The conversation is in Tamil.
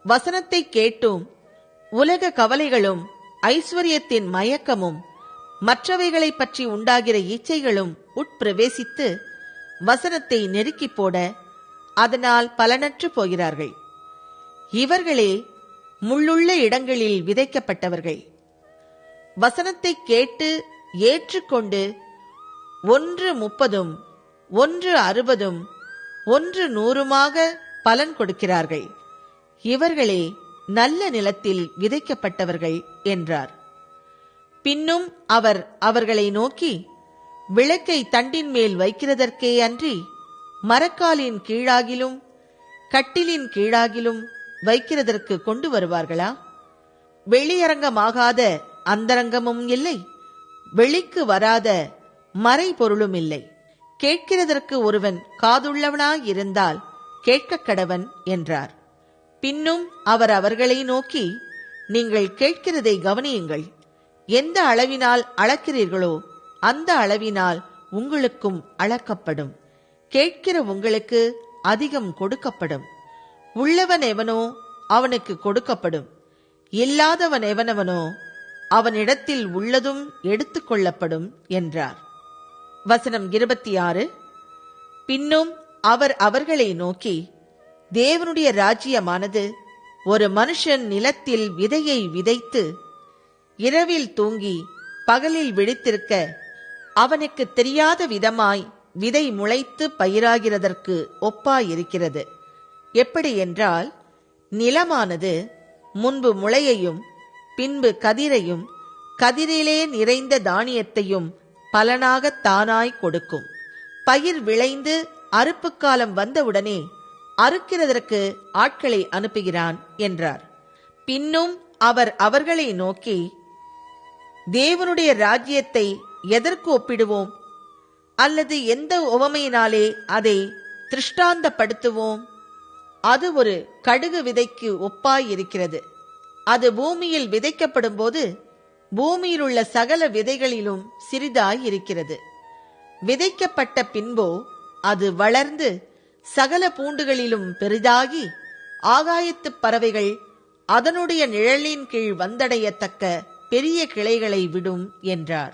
வசனத்தை கேட்டும் உலக கவலைகளும் ஐஸ்வர்யத்தின் மயக்கமும் மற்றவைகளை பற்றி உண்டாகிற இச்சைகளும் உட்பிரவேசித்து வசனத்தை நெருக்கி போட அதனால் பலனற்று போகிறார்கள். இவர்களே முள்ளுள்ள இடங்களில் விதைக்கப்பட்டவர்கள். வசனத்தை கேட்டு ஏற்றுக்கொண்டு 130, 160, 100 பலன் கொடுக்கிறார்கள். இவர்களே நல்ல நிலத்தில் விதைக்கப்பட்டவர்கள் என்றார். பின்னும் அவர் அவர்களை நோக்கி, விளக்கை தண்டின் மேல் வைக்கிறதற்கே அன்றி மரக்காலின் கீழாகிலும் கட்டிலின் கீழாகிலும் வைக்கிறதற்கு கொண்டு வருவார்களா? வெளியரங்கமாகாத அந்தரங்கமும் இல்லை, வெளிக்கு வராத மறைபொருளும் இல்லை. கேட்கிறதற்கு ஒருவன் காதுள்ளவனாயிருந்தால் கேட்கக் கடவன் என்றார். பின்னும் அவர் அவர்களை நோக்கி, நீங்கள் கேட்கிறதை கவனியுங்கள். எந்த அளவினால் அளக்கிறீர்களோ அந்த அளவினால் உங்களுக்கும் அளக்கப்படும். கேட்கிற உங்களுக்கு அதிகம் கொடுக்கப்படும். உள்ளவன் எவனோ அவனுக்கு கொடுக்கப்படும், இல்லாதவன் எவனவனோ அவனிடத்தில் உள்ளதும் எடுத்துக்கொள்ளப்படும் என்றார். வசனம் 26. பின்னும் அவர் அவர்களை நோக்கி, தேவனுடைய ராஜ்யமானது ஒரு மனுஷன் நிலத்தில் விதையை விதைத்து இரவில் தூங்கி பகலில் விழித்திருக்க அவனுக்கு தெரியாத விதமாய் விதை முளைத்து பயிராகிறதற்கு ஒப்பாயிருக்கிறது. எப்படி என்றால், நிலமானது முன்பு முளையையும் பின்பு கதிரையும் கதிரிலே நிறைந்த தானியத்தையும் பலனாக தானாய் கொடுக்கும். பயிர் விளைந்து அறுப்புக்காலம் வந்தவுடனே அறுக்கிறதற்கு ஆட்களை அனுப்புகிறான் என்றார். பின்னும் அவர் அவர்களை நோக்கி, தேவனுடைய ராஜ்யத்தை எதற்கு ஒப்பிடுவோம்? அல்லது எந்த உவமையினாலே அதை திருஷ்டாந்தப்படுத்துவோம்? அது ஒரு கடுகு விதைக்கு ஒப்பாயிருக்கிறது. அது பூமியில் விதைக்கப்படும் போது பூமியில் உள்ள சகல விதைகளிலும் சிறிதாயிருக்கிறது. விதைக்கப்பட்ட பின்போ அது வளர்ந்து சகல பூண்டுகளிலும் பெரிதாகி ஆகாயத்து பறவைகள் அதனுடைய நிழலின் கீழ் வந்தடையத்தக்க பெரிய கிளைகளை விடும் என்றார்.